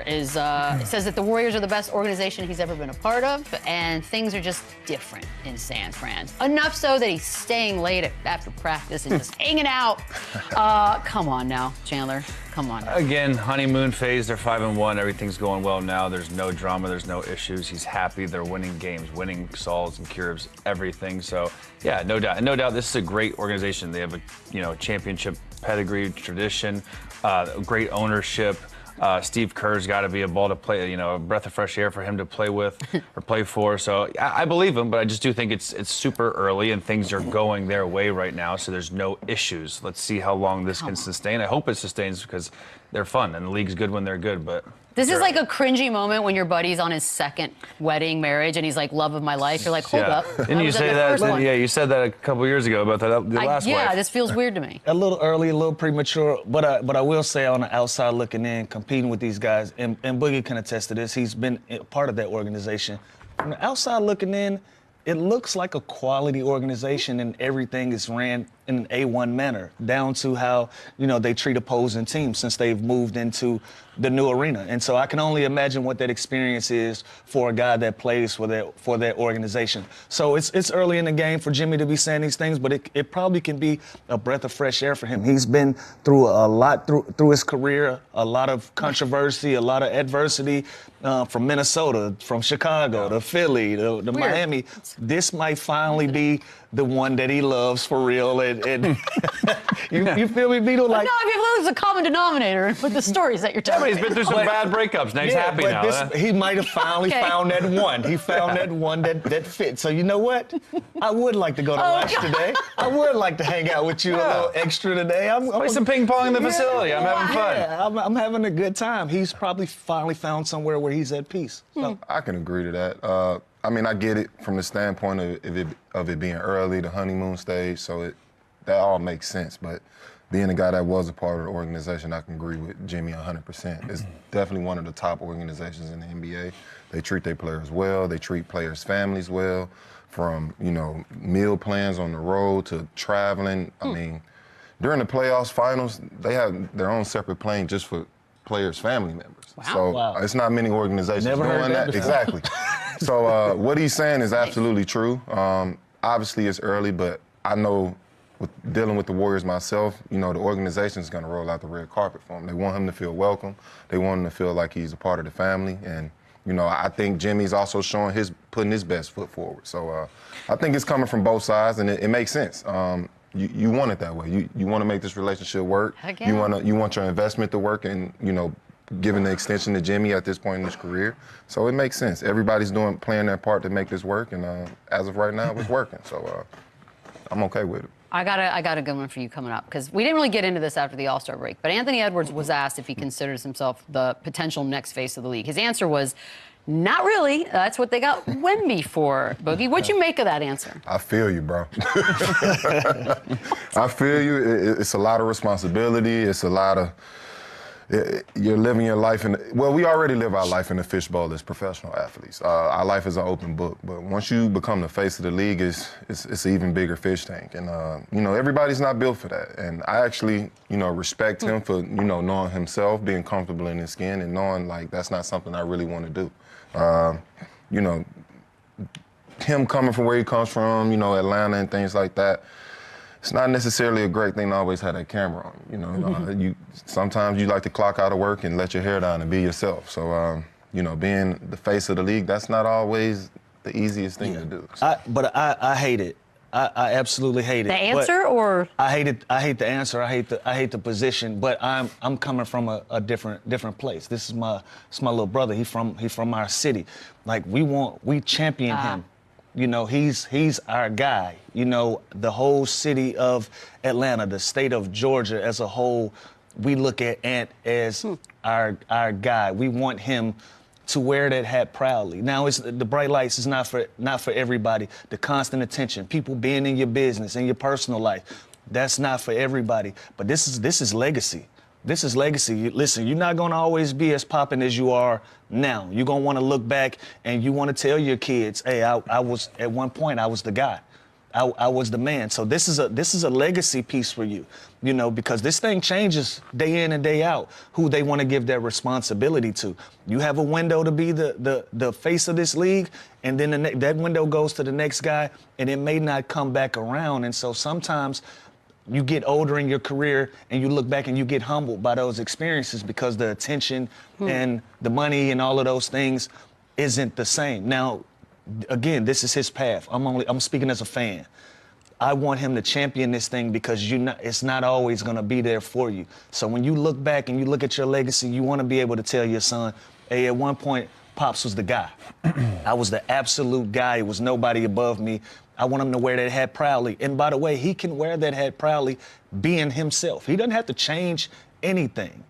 says that the Warriors are the best organization he's ever been a part of, and things are just different in San Fran. Enough so that he's staying late after practice and just hanging out. Come on now, Chandler. Come on now. Again, honeymoon phase. They're 5-1. Everything's going well now. There's no drama. There's no issues. He's happy. They're winning games, winning solves and cures, everything. So, yeah, no doubt. And no doubt, this is a great organization. They have a championship pedigree, tradition, great ownership. Steve Kerr's got to be a ball to play, a breath of fresh air for him to play with or play for. So I believe him, but I just do think it's super early and things are going their way right now. So there's no issues. Let's see how long this can sustain. I hope it sustains because they're fun and the league's good when they're good. But this is like a cringy moment when your buddy's on his second wedding marriage and he's like, love of my life. You're like, hold up. Didn't you say that? Yeah, you said that a couple years ago about the last wife. Yeah, this feels weird to me. A little early, a little premature, but I will say on the outside looking in, competing with these guys, and Boogie can attest to this, he's been a part of that organization. From the outside looking in, it looks like a quality organization and everything is ran in an A1 manner, down to how, they treat opposing teams since they've moved into the new arena. And so I can only imagine what that experience is for a guy that plays for that organization. So it's early in the game for Jimmy to be saying these things, but it probably can be a breath of fresh air for him. He's been through a lot through his career, a lot of controversy, a lot of adversity, from Minnesota, from Chicago to Philly to Miami. This might finally be the one that he loves for real. And you feel me, Vito? Like, no, I mean, there's a common denominator with the stories that you're telling. He's been through some bad breakups. Now he's happy now. He might have finally found that one. He found that one that fits. So you know what? I would like to go to lunch today. I would like to hang out with you a little extra today. Play some ping pong in the facility. I'm having fun. Yeah, I'm having a good time. He's probably finally found somewhere where he's at peace. So. I can agree to that. I mean, I get it from the standpoint of it being early, the honeymoon stage, so that all makes sense. But being a guy that was a part of the organization, I can agree with Jimmy 100%. It's definitely one of the top organizations in the NBA. They treat their players well. They treat players' families well, from, meal plans on the road to traveling. I mean, during the playoffs, finals, they have their own separate plane just for players' family members. Wow. So it's not many organizations doing that. Exactly. So what he's saying is absolutely true. Obviously, it's early, but I know with dealing with the Warriors myself, the organization is going to roll out the red carpet for him. They want him to feel welcome. They want him to feel like he's a part of the family. And, I think Jimmy's also putting his best foot forward. So I think it's coming from both sides, and it makes sense. You want it that way. You want to make this relationship work. Yeah. You want your investment to work, and, giving the extension to Jimmy at this point in his career. So it makes sense. Everybody's playing their part to make this work, and as of right now, it's working. So I'm okay with it. I got a good one for you coming up, because we didn't really get into this after the All-Star break, but Anthony Edwards was asked if he considers himself the potential next face of the league. His answer was, not really. That's what they got Wemby for. Boogie, what'd you make of that answer? I feel you, bro. I feel you. It's a lot of responsibility. It's a lot of... You're living your life we already live our life in the fishbowl as professional athletes. Our life is an open book, but once you become the face of the league, it's an even bigger fish tank. And, everybody's not built for that. And I actually, respect him for, knowing himself, being comfortable in his skin and knowing, like, that's not something I really want to do. Him coming from where he comes from, Atlanta and things like that, it's not necessarily a great thing to always have that camera on. Sometimes you like to clock out of work and let your hair down and be yourself. So, being the face of the league, that's not always the easiest thing to do. So. I hate it. I absolutely hate it. The answer, or I hate it. I hate the answer. I hate the position. But I'm coming from a different place. This is my little brother. He's from our city. Like, we champion him. He's our guy. The whole city of Atlanta, the state of Georgia as a whole, we look at Ant as our guy. We want him to wear that hat proudly. Now, the bright lights is not for everybody. The constant attention, people being in your business, in your personal life, that's not for everybody. But this is legacy. This is legacy. Listen, you're not going to always be as popping as you are now. You're going to want to look back and you want to tell your kids, hey, I was, at one point, I was the guy. I was the man. So this is a legacy piece for you, you know, because this thing changes day in and day out who they want to give that responsibility to. You have a window to be the face of this league, and then that window goes to the next guy, and it may not come back around. And so sometimes you get older in your career and you look back and you get humbled by those experiences because the attention and the money and all of those things isn't the same. Now, again, this is his path. I'm speaking as a fan. I want him to champion this thing because it's not always going to be there for you. So when you look back and you look at your legacy, you want to be able to tell your son, hey, at one point, Pops was the guy. I was the absolute guy. It was nobody above me. I want him to wear that hat proudly. And by the way, he can wear that hat proudly being himself. He doesn't have to change anything.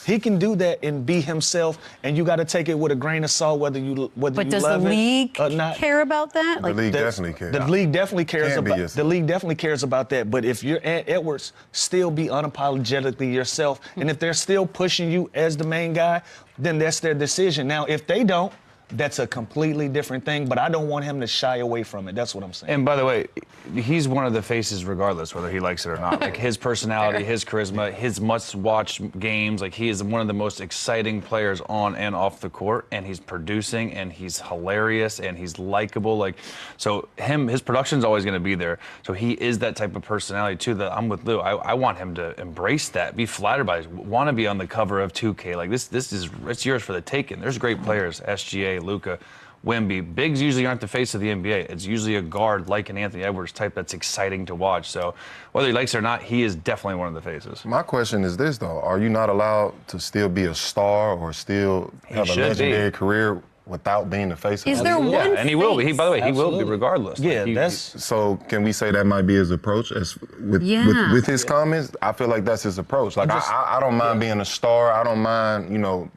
He can do that and be himself, and you got to take it with a grain of salt, whether you love it or not. But does the league care about that? The league definitely cares. The league definitely cares about. The league definitely cares about that. But if you're Ant Edwards, still be unapologetically yourself, and if they're still pushing you as the main guy, then that's their decision. Now, if they don't, that's a completely different thing, but I don't want him to shy away from it. That's what I'm saying. And by the way, he's one of the faces regardless whether he likes it or not. Like his personality, his charisma, his must-watch games, like he is one of the most exciting players on and off the court, and he's producing, and he's hilarious, and he's likable. Like, so his production's always going to be there. So he is that type of personality too. That I'm with Lou. I want him to embrace that, be flattered by it, want to be on the cover of 2K. Like it's yours for the taking. There's great players, SGA, Luka, Wemby. Bigs usually aren't the face of the NBA. It's usually a guard like an Anthony Edwards type that's exciting to watch. So whether he likes it or not, he is definitely one of the faces. My question is this, though. Are you not allowed to still be a star or still have a legendary career without being the face of the league? Is there one Yeah, and he will be. By the way, he will Absolutely. be regardless. Yeah, Like, So can we say that might be his approach with his comments? I feel like that's his approach. Like I don't mind being a star. I don't mind, you know,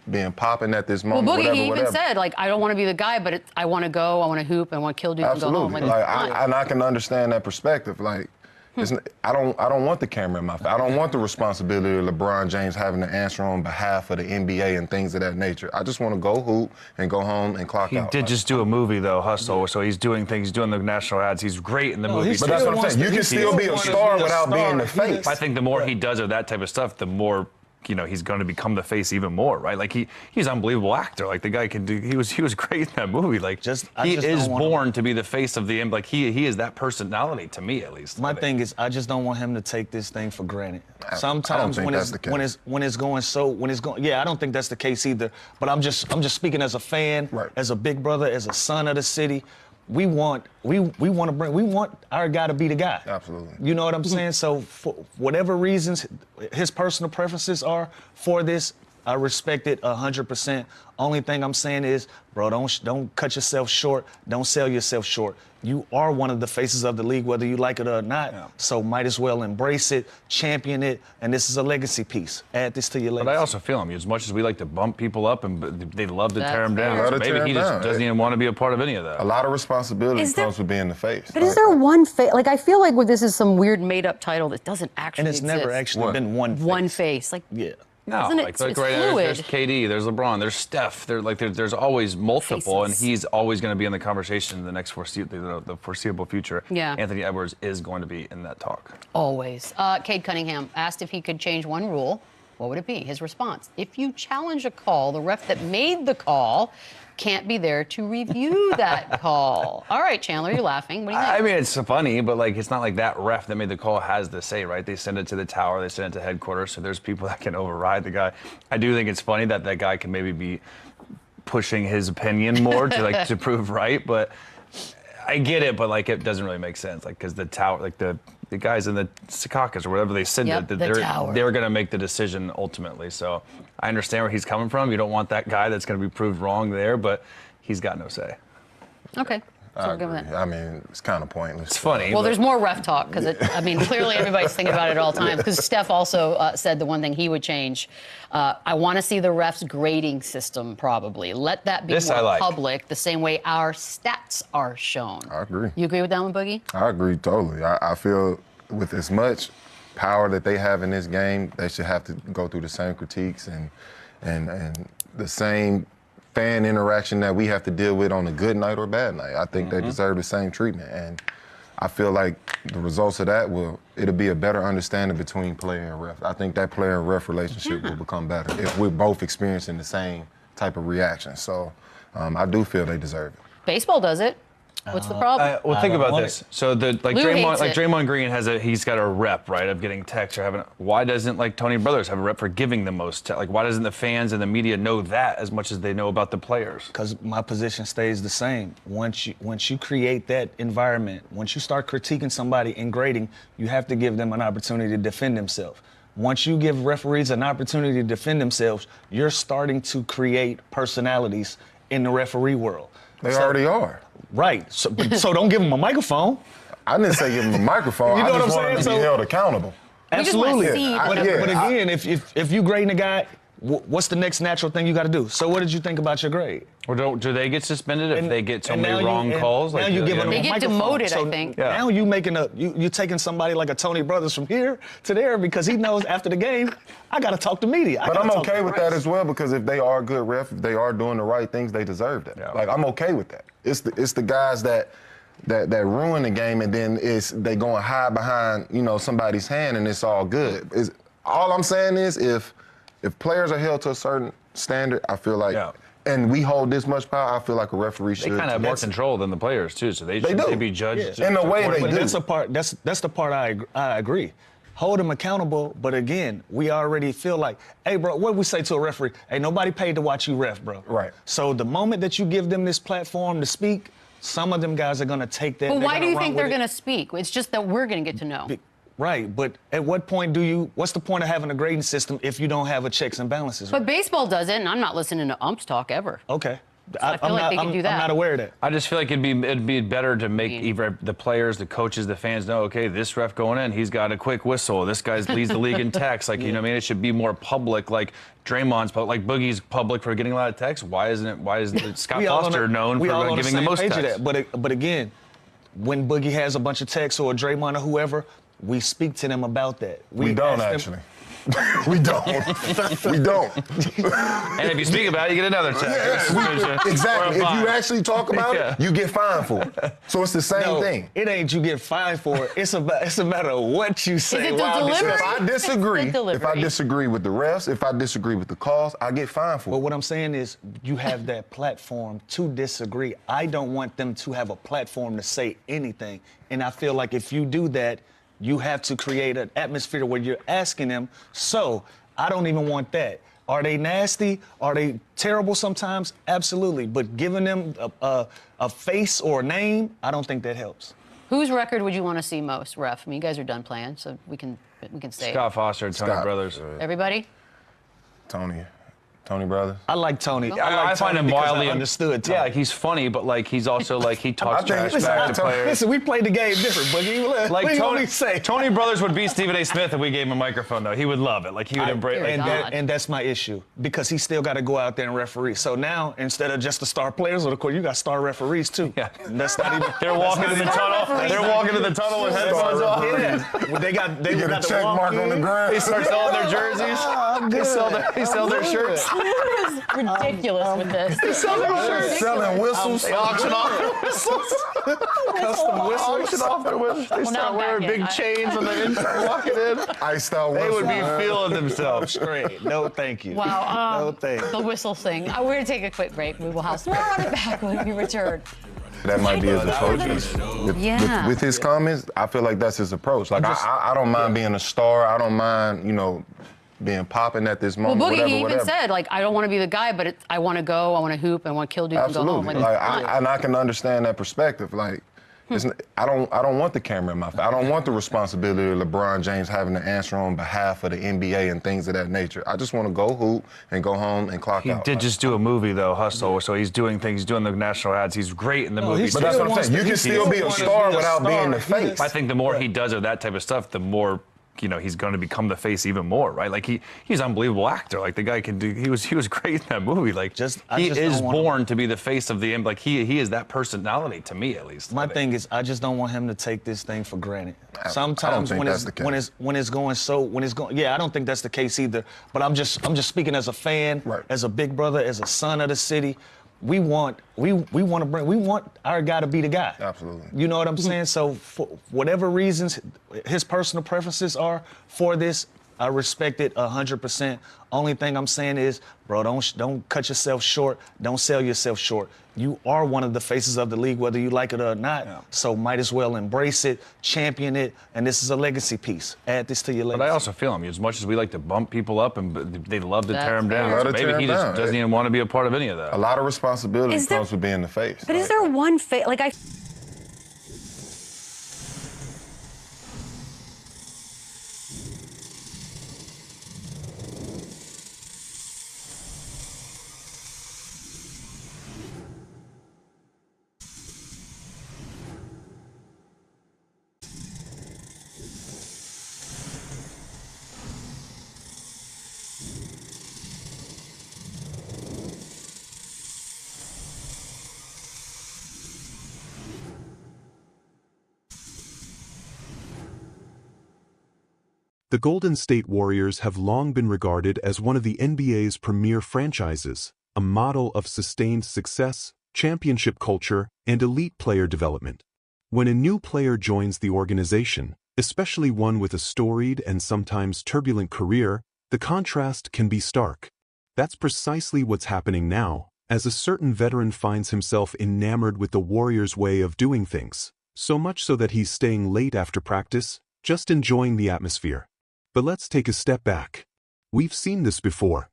being popping at this moment. Well, Boogie, he even whatever. said, like, I don't want to be the guy, but I want to go, I want to hoop, I want to kill dudes and go home. Absolutely. Like, I can understand that perspective. Like, I don't want the camera in my face. I don't want the responsibility of LeBron James having to answer on behalf of the NBA and things of that nature. I just want to go hoop and go home and clock out. He did just do a movie though, Hustle. So he's doing things, he's doing the national ads. He's great in the movie. But that's what I'm saying. You can still be a star without being the face. I think the more he does of that type of stuff, the more, you know, he's going to become the face even more, right? Like he's an unbelievable actor. Like the guy can do. He was great in that movie. Like he is born to be the face of the. Like he is that personality to me, at least. My thing is, I just don't want him to take this thing for granted. Sometimes when it's going, yeah, I don't think that's the case either. But I'm just speaking as a fan, as a big brother, as a son of the city. We want our guy to be the guy. Absolutely. You know what I'm saying? So for whatever reasons his personal preferences are for this, I respect it 100%. Only thing I'm saying is, bro, don't cut yourself short. Don't sell yourself short. You are one of the faces of the league, whether you like it or not. Yeah. So might as well embrace it, champion it, and this is a legacy piece. Add this to your legacy. But I also feel him. As much as we like to bump people up and they love to tear him down, so maybe he just doesn't even want to be a part of any of that. A lot of responsibility comes with being the face. But is there one face? Like, I feel like this is some weird made-up title that doesn't actually exist. And it's never actually been one face. One face. Like, yeah. No, it's right fluid. there's KD, there's LeBron, there's Steph. There's always multiple, faces. and he's always going to be in the conversation in the next foreseeable future. Yeah. Anthony Edwards is going to be in that talk. Always. Cade Cunningham asked if he could change one rule. What would it be? His response: if you challenge a call, the ref that made the call can't be there to review that call. All right, Chandler, you're laughing. What do you think? I mean, it's funny, but like, it's not like that ref that made the call has the say, right? They send it to the tower, they send it to headquarters, so there's people that can override the guy. I do think it's funny that that guy can maybe be pushing his opinion more to prove right, but I get it, but like, it doesn't really make sense, like, because the tower, like the guys in the Secaucus or whatever they send it, they're going to make the decision ultimately. So I understand where he's coming from. You don't want that guy that's going to be proved wrong there, but he's got no say. Okay. So we're good with that. I mean, it's kind of pointless. It's funny. Well, there's more ref talk because clearly everybody's thinking about it at all times. Because Steph also said the one thing he would change. I want to see the refs grading system probably. Let that be more public, the same way our stats are shown. I agree. You agree with that one, Boogie? I agree totally. I feel with as much power that they have in this game, they should have to go through the same critiques and the same fan interaction that we have to deal with on a good night or bad night. I think they deserve the same treatment. And I feel like the results of that it'll be a better understanding between player and ref. I think that player and ref relationship will become better if we're both experiencing the same type of reaction. So I do feel they deserve it. Baseball does it. What's the problem? Well, think about this. So Lou hates it. Draymond Green he's got a rep, right, of getting texts or having. Why doesn't like Tony Brothers have a rep for giving the most? Like, why doesn't the fans and the media know that as much as they know about the players? Because my position stays the same. Once you create that environment, once you start critiquing somebody and grading, you have to give them an opportunity to defend themselves. Once you give referees an opportunity to defend themselves, you're starting to create personalities in the referee world. They already are. Right. So don't give them a microphone. I didn't say give them a microphone. You know I just what I'm want them to saying? be held accountable. We just wanna Absolutely. see But, what- but again, if you grading a guy, what's the next natural thing you got to do? So what did you think about your grade? Or do they get suspended if they get so and many now wrong calls? Now you giving them They a get microphone. demoted, So I think. Yeah. Now you taking somebody like a Tony Brothers from here to there because he knows after the game, I got to talk to media. But I'm okay with that as well because if they are good ref, if they are doing the right things, they deserve that. Yeah. Like I'm okay with that. It's the guys that ruin the game and then they go and hide behind somebody's hand and it's all good. All I'm saying is if players are held to a certain standard, I feel like, and we hold this much power, I feel like a referee should. They kind of have more control than the players too, so they do. should be judged. In a way, they But do. that's the part I agree. Hold them accountable, but again, we already feel like, hey, bro, what we say to a referee? Hey, nobody paid to watch you ref, bro. Right. So the moment that you give them this platform to speak, some of them guys are going to take that. But and why they're do you gonna think run they're with going to speak? It's just that we're going to get to know. Right, but at what point what's the point of having a grading system if you don't have a checks and balances? But Right? baseball does it, and I'm not listening to umps talk ever. Okay. I feel like they can do that. I'm not aware of that. I just feel like it'd be better to make either the players, the coaches, the fans know, okay, this ref going in, he's got a quick whistle. This guy leads the league in texts. Like, you know what I mean? It should be more public, like Draymond's public, like Boogie's public for getting a lot of texts. Why isn't Scott Foster known for giving the most texts? But again, when Boogie has a bunch of texts or Draymond or whoever, we speak to them about that. We don't ask them- actually. We don't. We don't. And if you speak about it, you get another text. Exactly. If you actually talk about Yeah. it, you get fined for it. So it's the same No, thing. it ain't you get fined for it. It's a matter of what you say. it the while this- delivery? If I disagree, It's the if I delivery. disagree with the refs, if I disagree with the calls, I get fined for But it. what I'm saying is you have that platform to disagree. I don't want them to have a platform to say anything. And I feel like if you do that, you have to create an atmosphere where you're asking them. So I don't even want that. Are they nasty? Are they terrible sometimes? Absolutely. But giving them a face or a name, I don't think that helps. Whose record would you want to see most, ref? I mean, you guys are done playing, so we can say Scott Foster, Tony Scott. Brothers. Everybody? Tony Brothers. I like Tony. I find him because wildly I understood Tony. Yeah, like he's funny, but like he's also like he talks trash back to players. Listen, we played the game different, Boogie. Like What do you want me Tony, to say? Tony Brothers would beat Stephen A. Smith if we gave him a microphone, though. He would love it. Like he would embrace. Dear Like, God. And that's my issue because he still got to go out there and referee. So now instead of just the star players, of course, you got star referees too. Yeah. And that's not even. they're walking in the tunnel. They're walking in the tunnel with headphones on. Yeah. Well, they got You get a got the check mark on the walk-in. ground. They start selling their jerseys. They sell their shirts. Ridiculous with this. Selling whistles. They auction off their whistles. Custom whistles. Auction off their whistles. They now start I'm wearing back in. big chains on the inside, walking in. Iced out They whistles. would be man. feeling themselves. Great. No, thank you. Wow. No, thank you. The whistle thing. We're going to take a quick break. We will have more on it back when we return. That might be his approach. Yeah. With his comments, I feel like that's his approach. Like I don't mind being a star. I don't mind, being popping at this Well, moment. Boogie, he even whatever. said, like, I don't want to be the guy, but I want to go, I want to hoop, I want to kill dudes and go home. Absolutely. Like, Like it's fun. I can understand that perspective. Like, I don't want the camera in my face. I don't want the responsibility of LeBron James having to answer on behalf of the NBA and things of that nature. I just want to go hoop and go home and clock He out. did just do a movie though, Hustle. So he's doing things. He's doing the national ads. He's great in the movie. he's But that's still what I'm saying. You wants can to- still he be a wants to star be a without being the star. face. I think the more he does of that type of stuff, the more he's going to become the face even more, right? Like he's an unbelievable actor. Like the guy can do. He was great in that movie. Like I he just is don't wanna- born to be the face of the. Like he is that personality to me at least. My thing is, I just don't want him to take this thing for granted. Sometimes think that's the case. when it's going, yeah, I don't think that's the case either. But I'm just speaking as a fan, Right. as a big brother, as a son of the city. we want our guy to be the guy. Absolutely. You know what I'm saying? So for whatever reasons his personal preferences are for this, I respect it 100%. Only thing I'm saying is, bro, don't cut yourself short. Don't sell yourself short. You are one of the faces of the league, whether you like it or not. Yeah. So might as well embrace it, champion it, and this is a legacy piece. Add this to your legacy. But I also feel him. As much as we like to bump people up, and they love to tear him down. Love to So maybe tear he him just down. doesn't even want to be a part of any of that. A lot of responsibility comes with being the face. But is there one face? Like I. The Golden State Warriors have long been regarded as one of the NBA's premier franchises, a model of sustained success, championship culture, and elite player development. When a new player joins the organization, especially one with a storied and sometimes turbulent career, the contrast can be stark. That's precisely what's happening now, as a certain veteran finds himself enamored with the Warriors' way of doing things, so much so that he's staying late after practice, just enjoying the atmosphere. But let's take a step back. We've seen this before.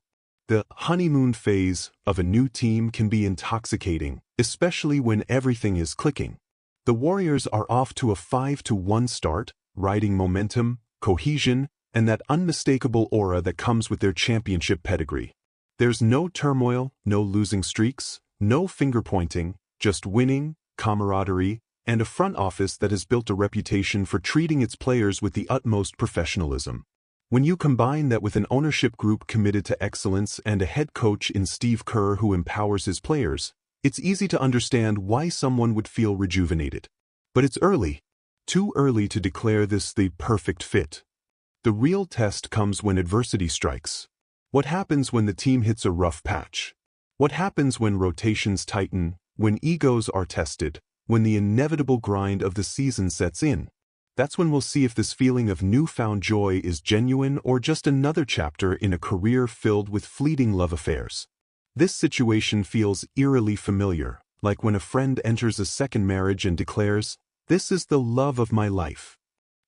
The honeymoon phase of a new team can be intoxicating, especially when everything is clicking. The Warriors are off to a 5-1 start, riding momentum, cohesion, and that unmistakable aura that comes with their championship pedigree. There's no turmoil, no losing streaks, no finger-pointing, just winning, camaraderie, and a front office that has built a reputation for treating its players with the utmost professionalism. When you combine that with an ownership group committed to excellence and a head coach in Steve Kerr who empowers his players, it's easy to understand why someone would feel rejuvenated. But it's early. Too early to declare this the perfect fit. The real test comes when adversity strikes. What happens when the team hits a rough patch? What happens when rotations tighten, when egos are tested, when the inevitable grind of the season sets in? That's when we'll see if this feeling of newfound joy is genuine or just another chapter in a career filled with fleeting love affairs. This situation feels eerily familiar, like when a friend enters a second marriage and declares, "This is the love of my life,"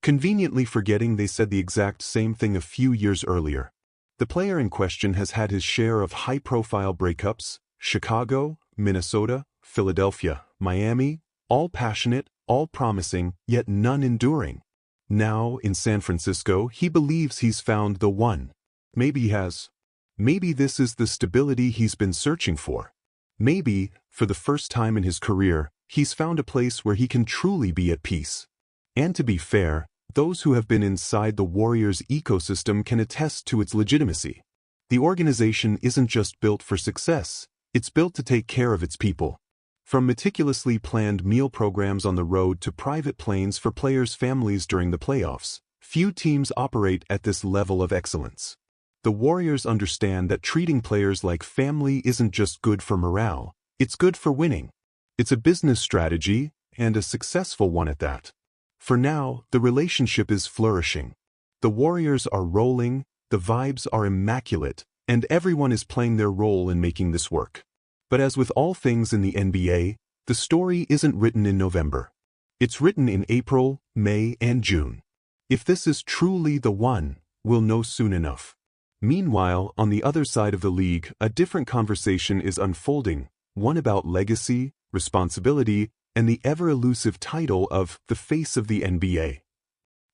conveniently forgetting they said the exact same thing a few years earlier. The player in question has had his share of high-profile breakups: Chicago, Minnesota, Philadelphia, Miami, all passionate, all promising, yet none enduring. Now, in San Francisco, he believes he's found the one. Maybe he has. Maybe this is the stability he's been searching for. Maybe, for the first time in his career, he's found a place where he can truly be at peace. And to be fair, those who have been inside the Warriors' ecosystem can attest to its legitimacy. The organization isn't just built for success, it's built to take care of its people. From meticulously planned meal programs on the road to private planes for players' families during the playoffs, few teams operate at this level of excellence. The Warriors understand that treating players like family isn't just good for morale, it's good for winning. It's a business strategy, and a successful one at that. For now, the relationship is flourishing. The Warriors are rolling, the vibes are immaculate, and everyone is playing their role in making this work. But as with all things in the NBA, the story isn't written in November. It's written in April, May, and June. If this is truly the one, we'll know soon enough. Meanwhile, on the other side of the league, a different conversation is unfolding, one about legacy, responsibility, and the ever-elusive title of the face of the NBA.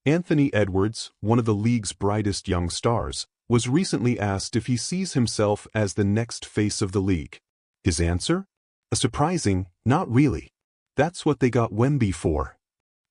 Anthony Edwards, one of the league's brightest young stars, was recently asked if he sees himself as the next face of the league. His answer? A surprising, not really. That's what they got Wemby for.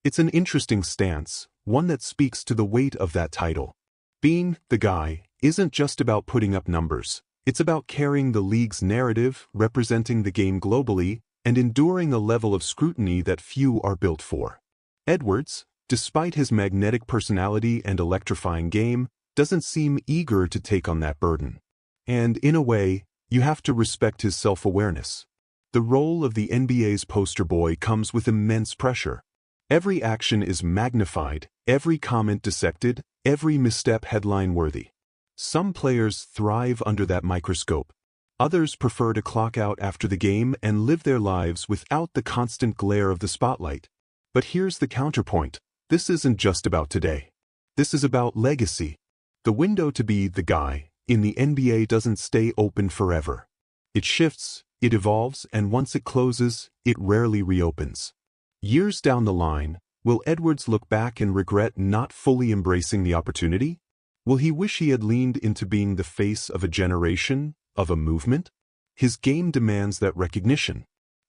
It's an interesting stance, one that speaks to the weight of that title. Being the guy isn't just about putting up numbers. It's about carrying the league's narrative, representing the game globally, and enduring a level of scrutiny that few are built for. Edwards, despite his magnetic personality and electrifying game, doesn't seem eager to take on that burden. And in a way, you have to respect his self-awareness. The role of the NBA's poster boy comes with immense pressure. Every action is magnified, every comment dissected, every misstep headline-worthy. Some players thrive under that microscope. Others prefer to clock out after the game and live their lives without the constant glare of the spotlight. But here's the counterpoint. This isn't just about today. This is about legacy. The window to be the guy in the NBA doesn't stay open forever. It shifts, it evolves, and once it closes, it rarely reopens. Years down the line, will Edwards look back and regret not fully embracing the opportunity? Will he wish he had leaned into being the face of a generation, of a movement? His game demands that recognition.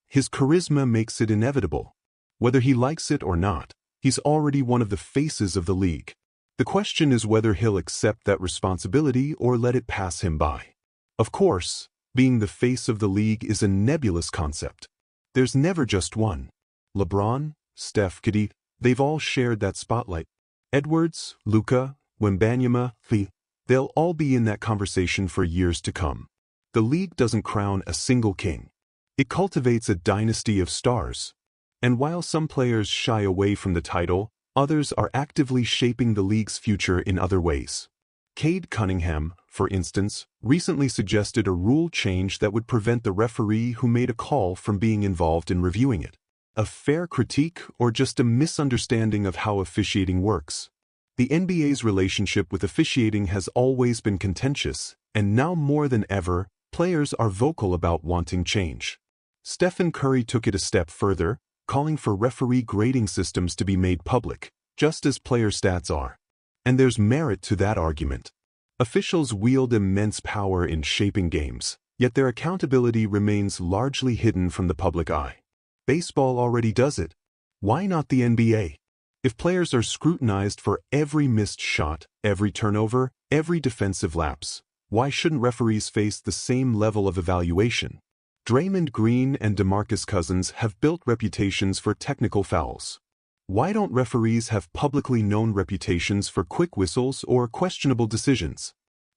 His charisma makes it inevitable. Whether he likes it or not, he's already one of the faces of the league. The question is whether he'll accept that responsibility or let it pass him by. Of course, being the face of the league is a nebulous concept. There's never just one. LeBron, Steph Curry, they've all shared that spotlight. Edwards, Luka, Wembanyama, they'll all be in that conversation for years to come. The league doesn't crown a single king. It cultivates a dynasty of stars. And while some players shy away from the title, others are actively shaping the league's future in other ways. Cade Cunningham, for instance, recently suggested a rule change that would prevent the referee who made a call from being involved in reviewing it. A fair critique or just a misunderstanding of how officiating works? The NBA's relationship with officiating has always been contentious, and now more than ever, players are vocal about wanting change. Stephen Curry took it a step further, calling for referee grading systems to be made public, just as player stats are. And there's merit to that argument. Officials wield immense power in shaping games, yet their accountability remains largely hidden from the public eye. Baseball already does it. Why not the NBA? If players are scrutinized for every missed shot, every turnover, every defensive lapse, why shouldn't referees face the same level of evaluation? Draymond Green and DeMarcus Cousins have built reputations for technical fouls. Why don't referees have publicly known reputations for quick whistles or questionable decisions?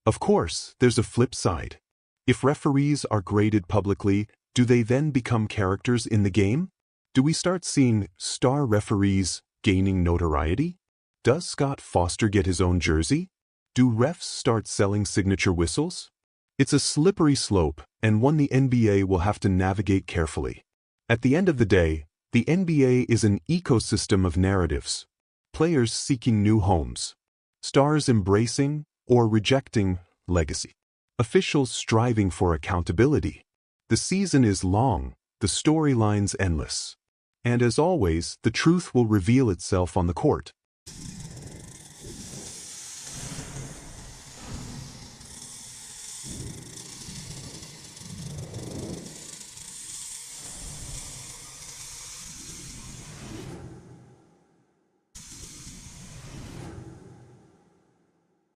Of course, there's a flip side. If referees are graded publicly, do they then become characters in the game? Do we start seeing star referees gaining notoriety? Does Scott Foster get his own jersey? Do refs start selling signature whistles? It's a slippery slope, and one the NBA will have to navigate carefully. At the end of the day, the NBA is an ecosystem of narratives. Players seeking new homes. Stars embracing or rejecting legacy. Officials striving for accountability. The season is long, the storylines endless. And as always, the truth will reveal itself on the court.